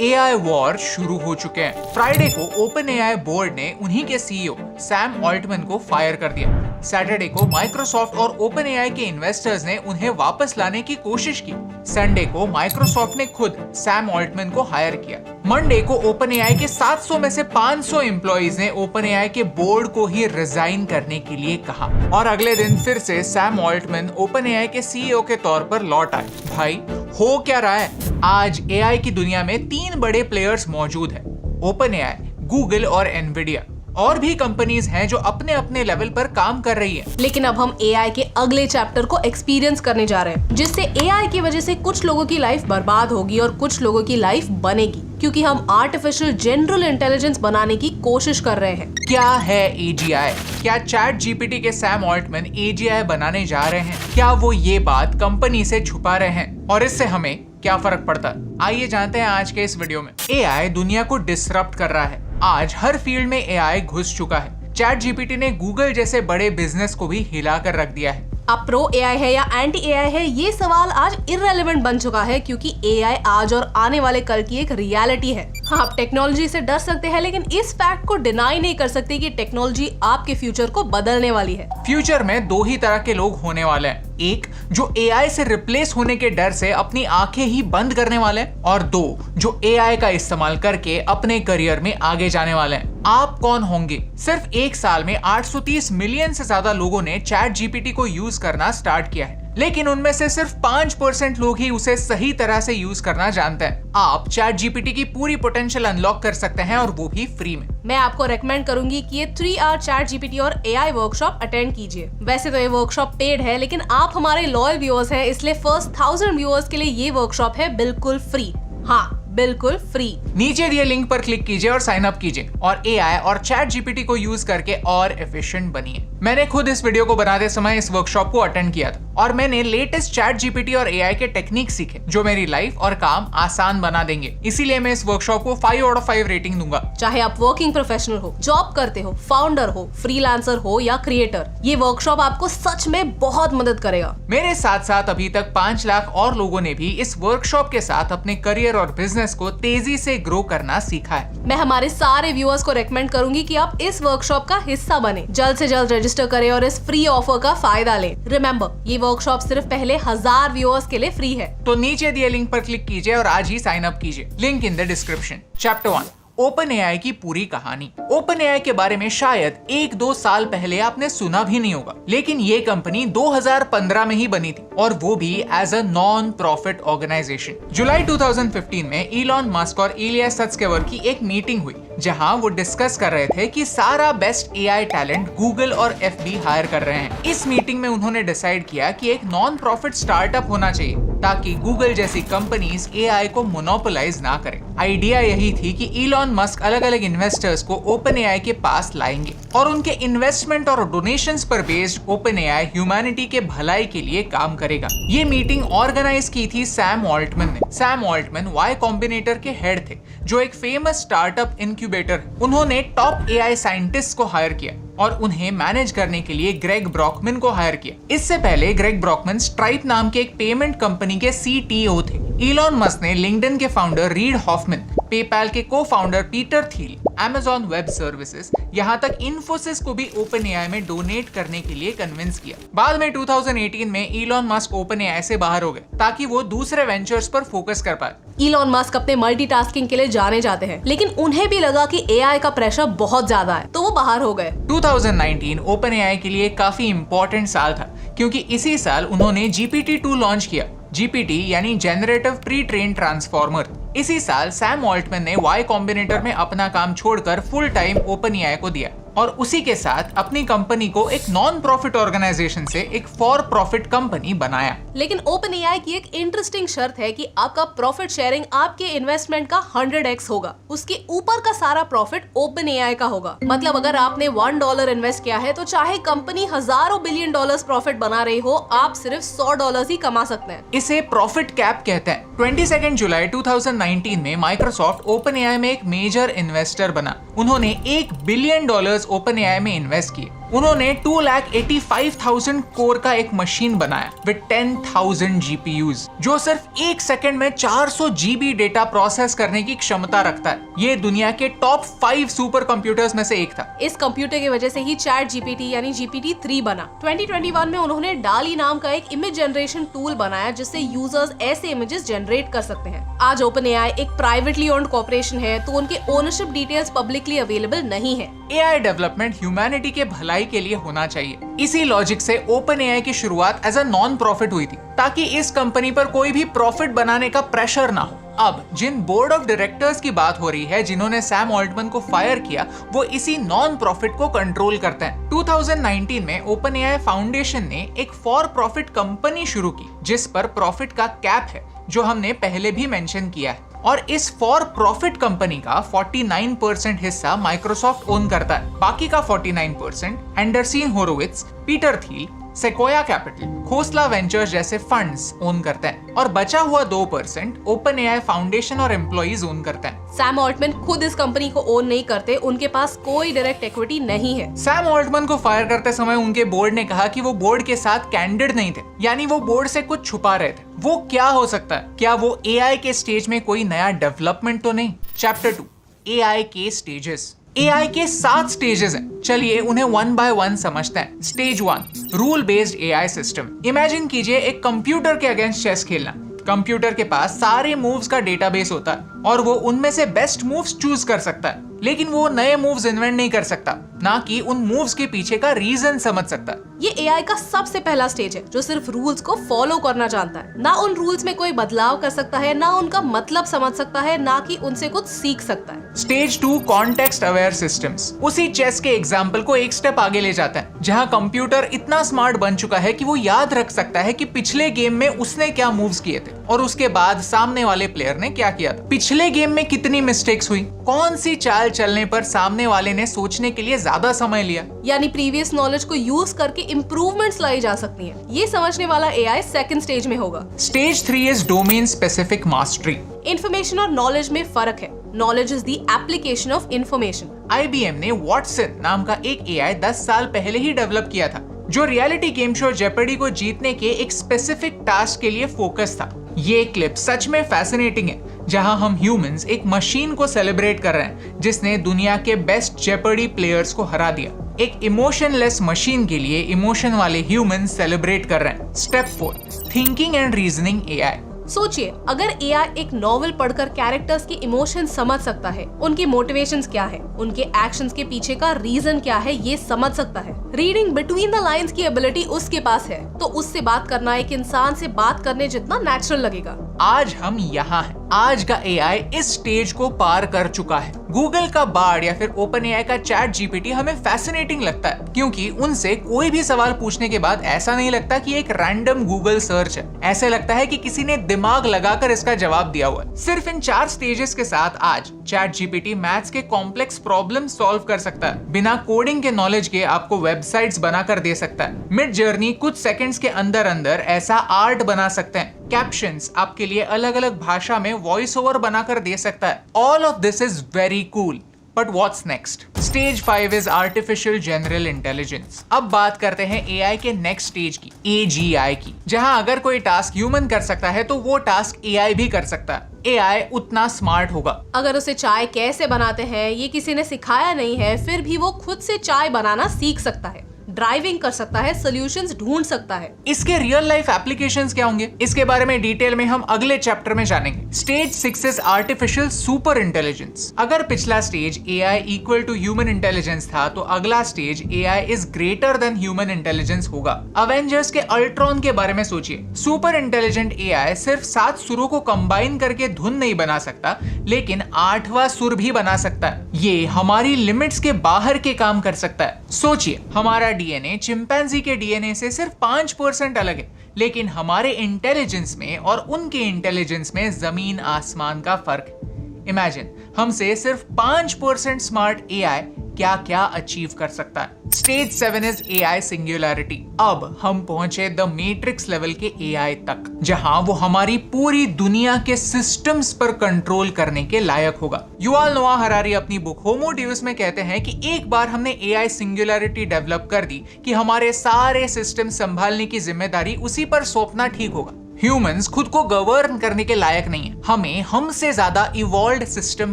AI war शुरू हो चुके हैं। फ्राइडे को ओपन एआई बोर्ड ने उन्हीं के सीईओ सैम ऑल्टमैन को फायर कर दिया। सैटरडे को माइक्रोसॉफ्ट और ओपन एआई के इन्वेस्टर्स ने उन्हें वापस लाने की कोशिश की। संडे को माइक्रोसॉफ्ट ने खुद सैम ऑल्टमैन को हायर किया। मंडे को ओपन एआई के 700 में से 500 एम्प्लॉइज ने ओपन एआई के बोर्ड को ही रिजाइन करने के लिए कहा और अगले दिन फिर से सैम ऑल्टमैन ओपन एआई के सीईओ के तौर पर लौट आए। भाई हो क्या रहा है? आज एआई की दुनिया में 3 बड़े प्लेयर्स मौजूद हैं, ओपन एआई, गूगल और एनवीडिया। और भी कंपनीज हैं जो अपने अपने लेवल पर काम कर रही हैं। लेकिन अब हम एआई के अगले चैप्टर को एक्सपीरियंस करने जा रहे हैं, जिससे एआई की वजह से कुछ लोगों की लाइफ बर्बाद होगी और कुछ लोगों की लाइफ बनेगी, क्योंकि हम आर्टिफिशियल जनरल इंटेलिजेंस बनाने की कोशिश कर रहे हैं। क्या है एजीआई? क्या चैट जीपीटी के सैम ऑल्टमैन एजीआई बनाने जा रहे हैं? क्या वो ये बात कंपनी से छुपा रहे हैं और इससे हमें क्या फर्क पड़ता है? आइए जानते हैं आज के इस वीडियो में। एआई दुनिया को डिसरप्ट कर रहा है। आज हर फील्ड में एआई घुस चुका है। चैट जीपीटी ने गूगल जैसे बड़े बिजनेस को भी हिला कर रख दिया है। अब प्रो एआई है या एंटी एआई है, ये सवाल आज इररेलेवेंट बन चुका है, क्योंकि एआई आज और आने वाले कल की एक रियलिटी है। हाँ, आप टेक्नोलॉजी से डर सकते हैं, लेकिन इस फैक्ट को डिनाई नहीं कर सकते कि टेक्नोलॉजी आपके फ्यूचर को बदलने वाली है। फ्यूचर में 2 ही तरह के लोग होने वाले हैं। एक जो एआई से रिप्लेस होने के डर से अपनी आंखें ही बंद करने वाले हैं, और 2 जो एआई का इस्तेमाल करके अपने करियर में आगे जाने वाले हैं। आप कौन होंगे? सिर्फ 1 साल में 830 मिलियन से ज्यादा लोगों ने चैट जीपीटी को यूज करना स्टार्ट किया है, लेकिन उनमें से सिर्फ 5% लोग ही उसे सही तरह से यूज करना जानते हैं। आप चैट जीपीटी की पूरी पोटेंशियल अनलॉक कर सकते हैं, और वो भी फ्री में। मैं आपको रेकमेंड करूंगी कि ये 3 आवर चैट जीपीटी और एआई वर्कशॉप अटेंड कीजिए। वैसे तो ये वर्कशॉप पेड है, लेकिन आप हमारे लॉयल व्यूअर्स हैं, इसलिए फर्स्ट 1000 व्यूअर्स के लिए ये वर्कशॉप है बिल्कुल फ्री। हाँ, बिल्कुल फ्री। नीचे दिए लिंक पर क्लिक कीजिए और साइन अप कीजिए और एआई और चैट जीपीटी को यूज करके और एफिशिएंट बनिए। मैंने खुद इस वीडियो को बनाते समय इस वर्कशॉप को अटेंड किया था और मैंने लेटेस्ट चैट जीपीटी और एआई के टेक्निक सीखे जो मेरी लाइफ और काम आसान बना देंगे। इसीलिए मैं इस वर्कशॉप को 5 आउट ऑफ 5 रेटिंग दूंगा। चाहे आप वर्किंग प्रोफेशनल हो, जॉब करते हो, फाउंडर हो, फ्रीलांसर हो या क्रिएटर, ये वर्कशॉप आपको सच में बहुत मदद करेगा। मेरे साथ साथ अभी तक 5 लाख और लोगों ने भी इस वर्कशॉप के साथ अपने करियर और बिजनेस को तेजी से ग्रो करना सीखा है। मैं हमारे सारे व्यूअर्स को रेकमेंड करूंगी कि आप इस वर्कशॉप का हिस्सा बने। जल्द से जल्द रजिस्टर करें और इस फ्री ऑफर का फायदा लें। रिमेंबर, ये वर्कशॉप सिर्फ पहले 1000 व्यूअर्स के लिए फ्री है। तो नीचे दिए लिंक पर क्लिक कीजिए और आज ही साइन अप कीजिए। Link in the description. Chapter 1, open AI की पूरी कहानी। ओपन एआई के बारे में शायद 1-2 साल पहले आपने सुना भी नहीं होगा, लेकिन ये कंपनी 2015 में ही बनी थी, और वो भी as a non profit organisation. जुलाई 2015 में इलॉन मस्क और इलिया सत्स्केवर की एक मीटिंग हुई, जहां वो डिस्कस कर रहे थे कि सारा बेस्ट एआई टैलेंट गूगल और एफबी हायर कर रहे हैं। इस मीटिंग में उन्होंने डिसाइड किया कि एक नॉन प्रॉफिट स्टार्टअप होना चाहिए, ताकि गूगल जैसी कंपनीज एआई को मोनोपोलाइज ना करें। आइडिया यही थी कि इलॉन मस्क अलग अलग इन्वेस्टर्स को ओपन एआई के पास लाएंगे और उनके इन्वेस्टमेंट और डोनेशंस पर बेस्ड ओपन एआई ह्यूमैनिटी के भलाई के लिए काम करेगा। ये मीटिंग ऑर्गेनाइज की थी सैम ऑल्टमैन ने। सैम ऑल्टमैन वाई कॉम्बिनेटर के हेड थे, जो एक फेमस स्टार्टअप इनक्यूबेटर। उन्होंने टॉप एआई साइंटिस्ट को हायर किया और उन्हें मैनेज करने के लिए ग्रेग ब्रॉकमैन को हायर किया। इससे पहले ग्रेग ब्रॉकमैन स्ट्राइप नाम के एक पेमेंट कंपनी के सीटीओ थे। इलॉन मस्क ने लिंक्डइन के फाउंडर रीड हॉफमैन, पेपैल के co-founder Peter Thiel, Amazon web services, यहाँ तक इन्फोसिस को भी ओपन एआई में डोनेट करने के लिए कन्विंस किया। बाद में 2018 में इलॉन मस्क ओपन एआई से बाहर हो गए, ताकि वो दूसरे वेंचर्स पर फोकस कर पाए। इलॉन मस्क अपने मल्टीटास्किंग के लिए जाने जाते हैं, लेकिन उन्हें भी लगा कि एआई का प्रेशर बहुत ज्यादा है, तो वो बाहर हो गए। 2019 ओपन एआई के लिए काफी इंपॉर्टेंट साल था, क्योंकि इसी साल उन्होंने GPT-2 लॉन्च किया। GPT यानी जनरेटिव प्री ट्रेन ट्रांसफॉर्मर। इसी साल सैम ऑल्टमैन ने वाई कॉम्बिनेटर में अपना काम छोड़कर फुल टाइम ओपन एआई को दिया, और उसी के साथ अपनी कंपनी को एक नॉन प्रॉफिट ऑर्गेनाइजेशन से एक फॉर प्रॉफिट कंपनी बनाया। लेकिन ओपन एआई की एक इंटरेस्टिंग शर्त है कि आपका प्रॉफिट शेयरिंग आपके इन्वेस्टमेंट का 100x होगा। उसके ऊपर का सारा प्रॉफिट ओपन एआई का होगा। मतलब अगर आपने $1 इन्वेस्ट किया है, तो चाहे कंपनी हजारों बिलियन डॉलर्स प्रॉफिट बना रही हो, आप सिर्फ $100 ही कमा सकते हैं। इसे प्रॉफिट कैप कहते हैं। 22 जुलाई 2019 में माइक्रोसॉफ्ट ओपन एआई में एक मेजर इन्वेस्टर बना। उन्होंने $1 बिलियन ओपन एआई में इन्वेस्ट किए। उन्होंने 2,85,000 कोर का एक मशीन बनाया विद 10,000 GPUs, जो सिर्फ 1 सेकंड में 400 GB डेटा प्रोसेस करने की क्षमता रखता है। ये दुनिया के टॉप 5 सुपर कंप्यूटर्स में से एक था। इस कंप्यूटर की वजह से ही ChatGPT यानी GPT-3 बना। 2021 में उन्होंने डाली नाम का एक इमेज जनरेशन टूल बनाया जिससे यूजर्स ऐसे इमेजेस जनरेट कर सकते हैं। आज OpenAI एक प्राइवेटली ओन्ड कॉर्पोरेशन है, तो उनके ओनरशिप डिटेल्स पब्लिकली अवेलेबल नहीं है। AI डेवलपमेंट ह्यूमैनिटी के भलाई के लिए होना चाहिए। इसी लॉजिक से OpenAI की शुरुआत एज अ नॉन प्रॉफिट हुई थी, ताकि इस कंपनी पर कोई भी प्रॉफिट बनाने का प्रेशर ना हो। अब जिन बोर्ड ऑफ डायरेक्टर्स की बात हो रही है, जिन्होंने सैम ऑल्टमैन को फायर किया, वो इसी नॉन प्रॉफिट को कंट्रोल करते हैं। 2019 में OpenAI फाउंडेशन ने एक फॉर प्रॉफिट कंपनी शुरू की, जिस पर प्रॉफिट का कैप है, जो हमने पहले भी मेंशन किया है। और इस फॉर प्रॉफिट कंपनी का 49% हिस्सा माइक्रोसॉफ्ट ओन करता है। बाकी का 49% Andreessen Horowitz, Peter Thiel, Sequoia Capital, Khosla Ventures जैसे फंड्स ओन करते हैं, और बचा हुआ 2% OpenAI फाउंडेशन और एम्प्लॉइज ओन करते हैं। सैम ऑल्टमैन खुद इस कंपनी को ओन नहीं करते, उनके पास कोई डायरेक्ट इक्विटी नहीं है। सैम ऑल्टमैन को फायर करते समय उनके बोर्ड ने कहा कि वो बोर्ड के साथ कैंडिड नहीं थे, यानी वो बोर्ड से कुछ छुपा रहे थे। वो क्या हो सकता है? क्या वो AI के स्टेज में कोई नया डेवलपमेंट तो नहीं? चैप्टर 2, AI के स्टेजेस। AI के 7 स्टेजेस हैं। चलिए उन्हें 1 by 1 समझते हैं। Stage 1, rule based AI system. Imagine कीजिए एक कंप्यूटर के अगेंस्ट चेस खेलना। कंप्यूटर के पास सारे मूव्स का डेटाबेस होता है और वो उनमें से बेस्ट मूव्स चूज कर सकता है, लेकिन वो नए मूव्स इन्वेंट नहीं कर सकता, ना कि उन मूव्स के पीछे का रीजन समझ सकता है। ये AI का सबसे पहला स्टेज है, जो सिर्फ रूल्स को फॉलो करना जानता है। ना उन रूल्स में कोई बदलाव कर सकता है, ना उनका मतलब समझ सकता है, ना कि उनसे कुछ सीख सकता है। Stage 2, context aware systems. उसी चेस के एग्जाम्पल को एक स्टेप आगे ले जाता है, जहाँ कंप्यूटर इतना स्मार्ट बन चुका है कि वो याद रख सकता है कि पिछले गेम में उसने क्या मूव्स किए थे और उसके बाद सामने वाले प्लेयर ने क्या किया था। पिछले गेम में कितनी मिस्टेक्स हुई, कौन सी चाल चलने पर सामने वाले ने सोचने के लिए ज्यादा समय लिया। यानी प्रीवियस नॉलेज को यूज करके इम्प्रूवमेंट्स लाई जा सकती हैं। ये समझने वाला AI सेकंड स्टेज में होगा। Stage 3 is domain specific mastery. Information और नॉलेज में फर्क है। Knowledge is the application of information. IBM ने वॉटसन नाम का एक AI 10 साल पहले ही डेवलप किया था, जो रियलिटी गेम शो जेपर्डी को जीतने के एक स्पेसिफिक टास्क के लिए फोकस था। ये क्लिप सच में फैसिनेटिंग है, जहां हम ह्यूमंस एक मशीन को सेलिब्रेट कर रहे हैं जिसने दुनिया के बेस्ट जेपर्डी प्लेयर्स को हरा दिया। एक इमोशनलेस मशीन के लिए इमोशन वाले ह्यूमंस सेलिब्रेट कर रहे हैं। Step 4, thinking and reasoning AI। सोचिए, अगर AI एक नॉवेल पढ़कर कैरेक्टर्स के इमोशन समझ सकता है, उनकी मोटिवेशंस क्या है, उनके एक्शंस के पीछे का रीजन क्या है, ये समझ सकता है। रीडिंग बिटवीन द लाइंस की एबिलिटी उसके पास है, तो उससे बात करना एक इंसान से बात करने जितना नेचुरल लगेगा। आज हम यहाँ हैं। आज का AI इस स्टेज को पार कर चुका है। गूगल का बार्ड या फिर OpenAI का ChatGPT हमें फैसिनेटिंग लगता है, क्योंकि उनसे कोई भी सवाल पूछने के बाद ऐसा नहीं लगता कि एक रैंडम गूगल सर्च है। ऐसे लगता है कि किसी ने दिमाग लगाकर इसका जवाब दिया हुआ है। सिर्फ इन 4 स्टेजेस के साथ आज ChatGPT मैथ्स के कॉम्प्लेक्स प्रॉब्लम सॉल्व कर सकता है। बिना कोडिंग के नॉलेज के आपको वेबसाइट्स बनाकर दे सकता है। मिड जर्नी कुछ सेकंड्स के अंदर अंदर ऐसा आर्ट बना सकते हैं। कैप्शंस आपके लिए अलग अलग भाषा में वॉइस ओवर बनाकर दे सकता है। All of this is very cool, but what's next? Stage 5 is artificial general intelligence. अब बात करते हैं AI के नेक्स्ट स्टेज की, AGI की, जहां अगर कोई टास्क ह्यूमन कर सकता है तो वो टास्क AI भी कर सकता है। AI उतना स्मार्ट होगा। अगर उसे चाय कैसे बनाते हैं ये किसी ने सिखाया नहीं है, फिर भी वो खुद से चाय बनाना सीख सकता है, ड्राइविंग कर सकता है, सॉल्यूशंस ढूंढ सकता है। इसके रियल लाइफ एप्लीकेशंस क्या होंगे, इसके बारे में डिटेल में हम अगले चैप्टर में जानेंगे। Stage 6 is artificial super intelligence. अगर पिछला stage AI equal to human intelligence था, तो अगला stage AI is greater than human intelligence होगा। अवेंजर्स के अल्ट्रॉन के बारे में सोचिए। सुपर इंटेलिजेंट AI सिर्फ 7 सुरों को कंबाइन करके धुन नहीं बना सकता, लेकिन 8वां सुर भी बना सकता है। ये हमारी लिमिट्स के बाहर के काम कर सकता है। सोचिए, हमारा DNA चिंपैंजी के DNA से सिर्फ 5% अलग है, लेकिन हमारे इंटेलिजेंस में और उनके इंटेलिजेंस में जमीन आसमान का फर्क है। इमेजिन, हमसे सिर्फ 5% स्मार्ट AI क्या क्या अचीव कर सकता है। Stage 7 is AI singularity. अब हम पहुंचे द मैट्रिक्स लेवल के एआई तक, जहां वो हमारी पूरी दुनिया के सिस्टम्स पर कंट्रोल करने के लायक होगा। युवाल नोआ हरारी अपनी बुक होमो डेउस में कहते हैं कि एक बार हमने एआई सिंगुलैरिटी डेवलप कर दी कि हमारे सारे सिस्टम संभालने की जिम्मेदारी उसी पर सौंपना ठीक होगा। ह्यूमंस खुद को गवर्न करने के लायक नहीं है, हमें हमसे ज्यादा इवॉल्व्ड सिस्टम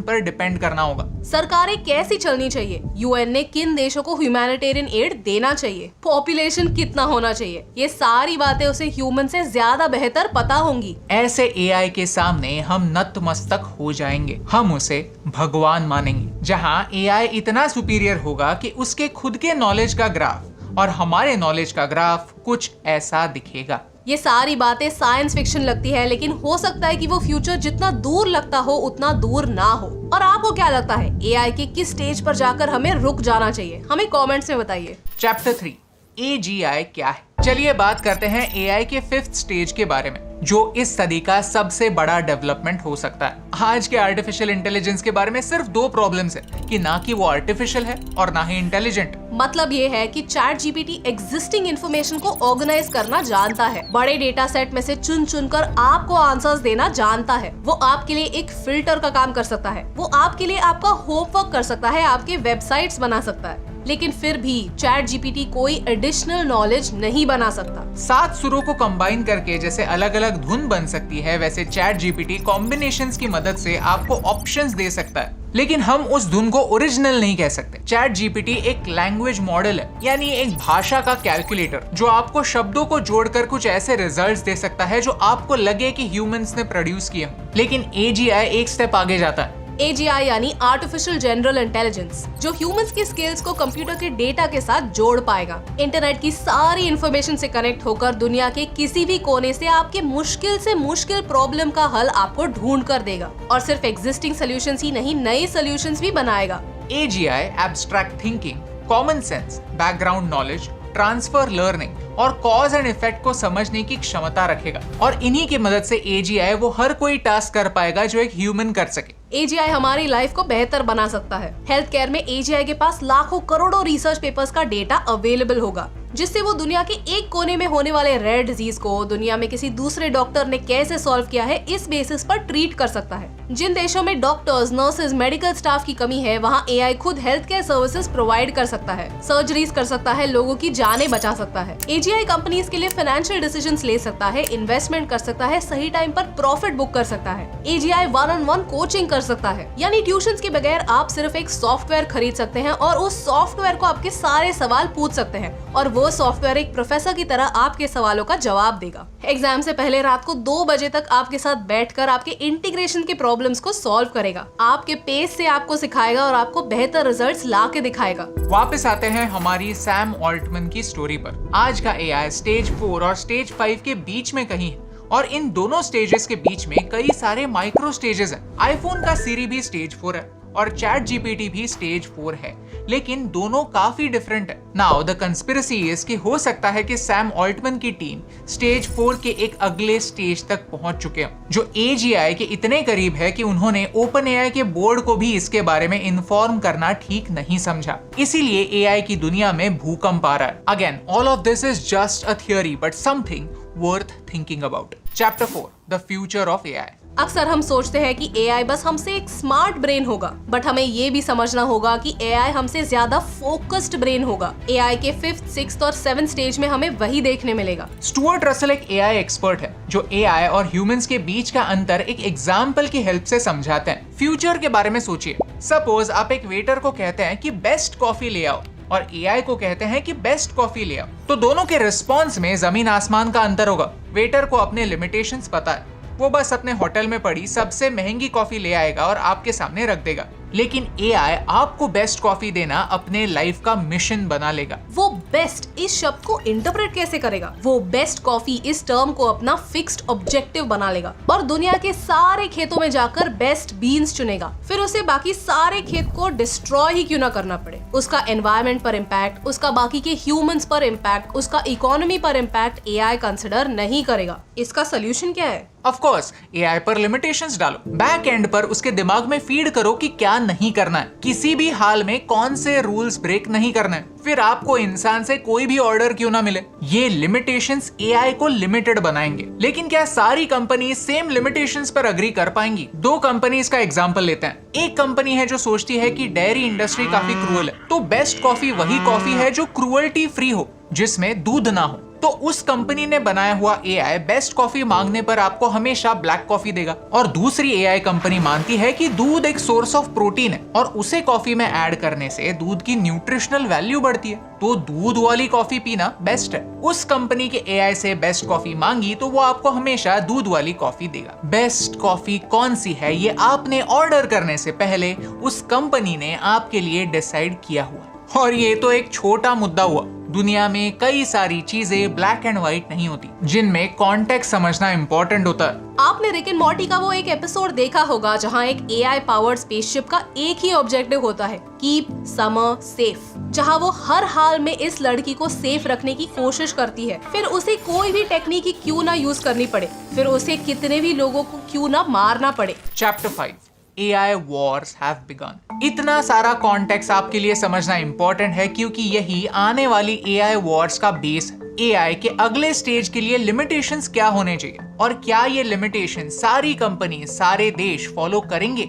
पर डिपेंड करना होगा। सरकारें कैसी चलनी चाहिए, यूएन ने किन देशों को ह्यूमैनिटेरियन एड देना चाहिए, पॉपुलेशन कितना होना चाहिए, ये सारी बातें उसे ह्यूमन से ज्यादा बेहतर पता होंगी। ऐसे एआई के सामने हम नतमस्तक हो जाएंगे, हम उसे भगवान मानेंगे, जहां एआई इतना सुपीरियर होगा कि उसके खुद के नॉलेज का ग्राफ और हमारे नॉलेज का ग्राफ कुछ ऐसा दिखेगा। ये सारी बातें साइंस फिक्शन लगती है, लेकिन हो सकता है कि वो फ्यूचर जितना दूर लगता हो उतना दूर ना हो। और आपको क्या लगता है, एआई के किस स्टेज पर जाकर हमें रुक जाना चाहिए? हमें कमेंट्स में बताइए। चैप्टर 3 एजीआई क्या है। चलिए बात करते हैं एआई के 5th स्टेज के बारे में, जो इस सदी का सबसे बड़ा डेवलपमेंट हो सकता है। आज के आर्टिफिशियल इंटेलिजेंस के बारे में सिर्फ 2 प्रॉब्लम्स है कि ना कि वो आर्टिफिशियल है और ना ही इंटेलिजेंट। मतलब ये है कि चैट जीपीटी एग्जिस्टिंग इन्फॉर्मेशन को ऑर्गेनाइज करना जानता है, बड़े डेटा सेट में से चुन चुनकर आपको आंसर्स देना जानता है। वो आपके लिए एक फिल्टर का काम कर सकता है, वो आपके लिए आपका होमवर्क कर सकता है, आपके वेबसाइट्स बना सकता है। लेकिन फिर भी चैट जीपीटी कोई एडिशनल नॉलेज नहीं बना सकता। 7 सुरों को कंबाइन करके जैसे अलग अलग धुन बन सकती है, वैसे चैट जीपीटी कॉम्बिनेशंस की मदद से आपको ऑप्शंस दे सकता है, लेकिन हम उस धुन को ओरिजिनल नहीं कह सकते। चैट जीपीटी एक लैंग्वेज मॉडल है, यानी एक भाषा का कैलकुलेटर, जो आपको शब्दों को जोड़कर कुछ ऐसे रिजल्ट्स दे सकता है जो आपको लगे कि ह्यूमंस ने प्रोड्यूस किया। लेकिन एजीआई एक स्टेप आगे जाता है। AGI यानी आर्टिफिशियल जनरल इंटेलिजेंस, जो ह्यूमंस की स्किल्स को कंप्यूटर के डेटा के साथ जोड़ पाएगा। इंटरनेट की सारी इंफॉर्मेशन से कनेक्ट होकर दुनिया के किसी भी कोने से आपके मुश्किल से मुश्किल प्रॉब्लम का हल आपको ढूंढ कर देगा, और सिर्फ एग्जिस्टिंग सॉल्यूशंस ही नहीं, नए सॉल्यूशंस भी बनाएगा। AGI abstract thinking, common sense, background knowledge, transfer learning और कॉज एंड इफेक्ट को समझने की क्षमता रखेगा, और इन्हीं की मदद से AGI वो हर कोई टास्क कर पाएगा जो एक ह्यूमन कर सके। AGI हमारी लाइफ को बेहतर बना सकता है। हेल्थ केयर में AGI के पास लाखों करोड़ों रिसर्च पेपर्स का डेटा अवेलेबल होगा, जिससे वो दुनिया के एक कोने में होने वाले रेयर डिजीज को दुनिया में किसी दूसरे डॉक्टर ने कैसे सॉल्व किया है, इस बेसिस पर ट्रीट कर सकता है। जिन देशों में डॉक्टर्स, नर्सेज, मेडिकल स्टाफ की कमी है, वहाँ AI खुद हेल्थ केयर सर्विसेज प्रोवाइड कर सकता है, सर्जरीज कर सकता है, लोगों की जानें बचा सकता है। AGI कंपनीज के लिए फाइनेंशियल डिसीजंस ले सकता है, इन्वेस्टमेंट कर सकता है, सही टाइम पर प्रॉफिट बुक कर सकता है। AGI 1-on-1 कोचिंग कर सकता है, यानी ट्यूशंस के बगैर आप सिर्फ एक सॉफ्टवेयर खरीद सकते हैं और उस सॉफ्टवेयर को आपके सारे सवाल पूछ सकते हैं, और वो सॉफ्टवेयर एक प्रोफेसर की तरह आपके सवालों का जवाब देगा। एग्जाम से पहले रात को 2 बजे तक आपके साथ बैठकर आपके इंटीग्रेशन के प्रॉब्लम्स को सॉल्व करेगा, आपके पेस से आपको सिखाएगा और आपको बेहतर रिजल्ट्स ला के दिखाएगा। वापस आते हैं हमारी सैम ऑल्टमैन की स्टोरी पर। आज का AI स्टेज 4 और स्टेज 5 के बीच में कहीं है, और इन दोनों स्टेजेस के बीच में कई सारे माइक्रो स्टेजेस हैं। आईफोन का सीरी भी स्टेज 4 है और चैट जीपीटी भी स्टेज 4 है, लेकिन दोनों काफी डिफरेंट है। नाउ द कंस्पिरेसी इज कि हो सकता है कि सैम ऑल्टमैन की टीम स्टेज 4 के एक अगले स्टेज तक पहुंच चुके हैं, जो AGI के इतने करीब है कि उन्होंने OpenAI के बोर्ड को भी इसके बारे में इन्फॉर्म करना ठीक नहीं समझा। इसीलिए AI की दुनिया में भूकंप आ रहा है। Again, all of this is just a theory but something worth thinking about. Chapter 4 the future of AI। अक्सर हम सोचते हैं कि AI बस हमसे एक स्मार्ट ब्रेन होगा, बट हमें ये भी समझना होगा कि AI हमसे ज्यादा फोकस्ड ब्रेन होगा। AI के 5th, 6th और 7th स्टेज में हमें वही देखने मिलेगा। स्टुअर्ट रसल एक AI एक्सपर्ट है, जो AI और ह्यूमंस के बीच का अंतर एक एग्जाम्पल की हेल्प से समझाते हैं। फ्यूचर के बारे में सोचिए। सपोज आप एक वेटर को कहते हैं कि बेस्ट कॉफी ले आओ, और AI को कहते हैं कि बेस्ट कॉफी ले आओ, तो दोनों के रिस्पॉन्स में जमीन आसमान का अंतर होगा। वेटर को अपने लिमिटेशंस पता है, वो बस अपने होटल में पड़ी सबसे महंगी कॉफी ले आएगा और आपके सामने रख देगा। लेकिन AI आपको बेस्ट कॉफी देना अपने लाइफ का मिशन बना लेगा। वो बेस्ट इस शब्द को इंटरप्रेट कैसे करेगा? वो बेस्ट कॉफी इस टर्म को अपना फिक्स्ड ऑब्जेक्टिव बना लेगा और दुनिया के सारे खेतों में जाकर बेस्ट बीन्स चुनेगा। फिर उसे बाकी सारे खेत को डिस्ट्रॉय ही क्यों ना करना पड़े। उसका एनवायरमेंट पर इम्पैक्ट, उसका बाकी के ह्यूमंस पर इम्पैक्ट, उसका इकोनॉमी पर इम्पैक्ट AI कंसिडर नहीं करेगा। इसका सोल्यूशन क्या है? ऑफ कोर्स AI पर लिमिटेशंस डालो, बैक एंड पर उसके दिमाग में फीड करो कि क्या क्या नहीं करना है, किसी भी हाल में कौन से रूल्स ब्रेक नहीं करना है, फिर आपको इंसान से कोई भी ऑर्डर क्यों ना मिले। ये लिमिटेशंस एआई को लिमिटेड बनाएंगे। लेकिन क्या सारी कंपनी सेम लिमिटेशंस पर अग्री कर पाएंगी? दो कंपनीज का एग्जांपल लेते हैं। एक कंपनी है जो सोचती है कि डेयरी इंडस्ट्री काफी क्रूअल है, तो बेस्ट कॉफी वही कॉफी है जो क्रूअल्टी फ्री हो, जिसमें दूध ना हो। तो उस कंपनी ने बनाया हुआ एआई बेस्ट कॉफी मांगने पर आपको हमेशा ब्लैक कॉफी देगा। और दूसरी एआई कंपनी मानती है कि दूध एक सोर्स ऑफ प्रोटीन है और उसे कॉफी में ऐड करने से दूध की न्यूट्रिशनल वैल्यू बढ़ती है, तो दूध वाली कॉफी पीना बेस्ट है। उस कंपनी के एआई से बेस्ट कॉफी मांगी तो वो आपको हमेशा दूध वाली कॉफी देगा। बेस्ट कॉफी कौन सी है ये आपने ऑर्डर करने से पहले उस कंपनी ने आपके लिए डिसाइड किया हुआ। और ये तो एक छोटा मुद्दा हुआ। दुनिया में कई सारी चीजें ब्लैक एंड व्हाइट नहीं होती, जिनमें कॉन्टेक्स्ट समझना इंपॉर्टेंट होता है। आपने रिक एंड मॉर्टी का वो एक एपिसोड देखा होगा जहाँ एक एआई पावर्ड स्पेसशिप का एक ही ऑब्जेक्टिव होता है, कीप समर सेफ, जहाँ वो हर हाल में इस लड़की को सेफ रखने की कोशिश करती है। फिर उसे कोई भी टेक्निक क्यों ना यूज करनी पड़े, फिर उसे कितने भी लोगों को क्यों ना मारना पड़े। Chapter 5 AI wars have begun। इतना सारा कॉन्टेक्स्ट आपके लिए समझना इंपॉर्टेंट है क्योंकि यही आने वाली AI wars का बेस है। AI के अगले स्टेज के लिए लिमिटेशंस क्या होने चाहिए और क्या ये लिमिटेशन सारी कंपनी सारे देश फॉलो करेंगे?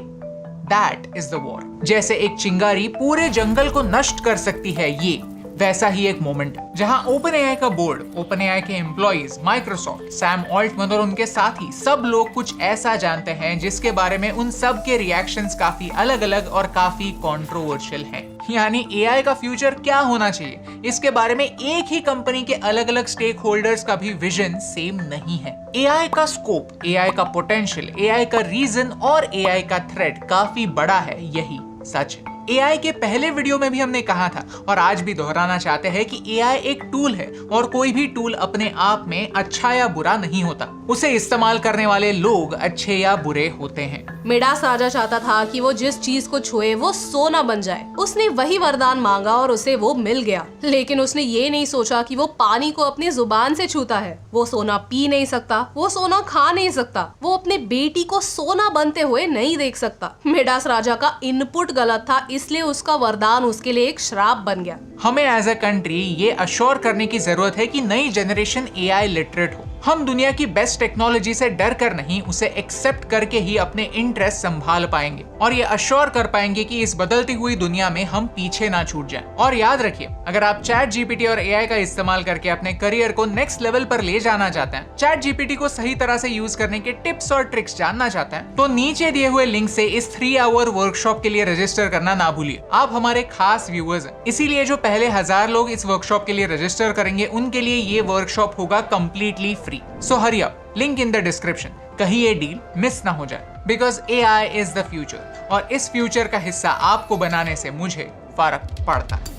That is the war। जैसे एक चिंगारी पूरे जंगल को नष्ट कर सकती है, ये वैसा ही एक मोमेंट है जहां OpenAI का बोर्ड, OpenAI के एम्प्लॉइज, माइक्रोसॉफ्ट, सैम ऑल्टमैन और उनके साथी सब लोग कुछ ऐसा जानते हैं जिसके बारे में उन सब के रिएक्शंस काफी अलग अलग और काफी कंट्रोवर्शियल हैं। यानी AI का फ्यूचर क्या होना चाहिए, इसके बारे में एक ही कंपनी के अलग अलग स्टेक होल्डर्स का भी विजन सेम नहीं है। AI का स्कोप, AI का पोटेंशियल, AI का रीजन और AI का थ्रेट काफी बड़ा है, यही सच है। AI के पहले वीडियो में भी हमने कहा था और आज भी दोहराना चाहते हैं कि AI एक टूल है और कोई भी टूल अपने आप में अच्छा या बुरा नहीं होता, उसे इस्तेमाल करने वाले लोग अच्छे या बुरे होते हैं। मिडास राजा चाहता था कि वो जिस चीज को छुए वो सोना बन जाए। उसने वही वरदान मांगा और उसे वो मिल गया, लेकिन उसने ये नहीं सोचा कि वो पानी को अपनी जुबान से छूता है। वो सोना पी नहीं सकता, वो सोना खा नहीं सकता, वो अपने बेटी को सोना बनते हुए नहीं देख सकता। मिडास राजा का इनपुट गलत था, इसलिए उसका वरदान उसके लिए एक श्राप बन गया। हमें एज अ कंट्री ये अश्योर करने की जरूरत है कि नई जनरेशन AI लिटरेट हो। हम दुनिया की बेस्ट टेक्नोलॉजी से डर कर नहीं, उसे एक्सेप्ट करके ही अपने इंटरेस्ट संभाल पाएंगे और ये अश्योर कर पाएंगे कि इस बदलती हुई दुनिया में हम पीछे ना छूट जाएं। और याद रखिए, अगर आप चैट जीपीटी और AI का इस्तेमाल करके अपने करियर को नेक्स्ट लेवल पर ले जाना चाहते हैं, चैट जीपीटी को सही तरह से यूज करने के टिप्स और ट्रिक्स जानना चाहते हैं, तो नीचे दिए हुए लिंक से इस 3 आवर वर्कशॉप के लिए रजिस्टर करना ना भूलिए। आप हमारे खास व्यूअर्स हैं, इसीलिए जो पहले 1000 लोग इस वर्कशॉप के लिए रजिस्टर करेंगे उनके लिए ये वर्कशॉप होगा completely free. So hurry up, link in the description. कहीं ये डील मिस ना हो जाए, because AI is the future और इस फ्यूचर का हिस्सा आपको बनाने से मुझे फर्क पड़ता है।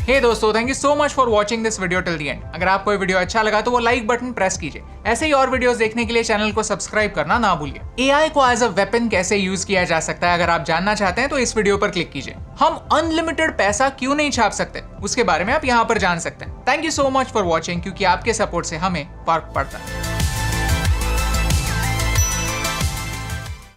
हे दोस्तों, thank you so much for watching this video till the end. अगर आपको ये वीडियो अच्छा लगा तो वो लाइक बटन प्रेस कीजिए। ऐसे ही और वीडियोस देखने के लिए चैनल को सब्सक्राइब करना ना भूलिए। AI को एज अ वेपन कैसे यूज किया जा सकता है, अगर आप जानना चाहते हैं तो इस वीडियो पर क्लिक कीजिए। हम अनलिमिटेड पैसा क्यों नहीं छाप सकते, उसके बारे में आप यहाँ पर जान सकते हैं। Thank you so much for watching, क्योंकि आपके सपोर्ट से हमें फर्क पड़ता है।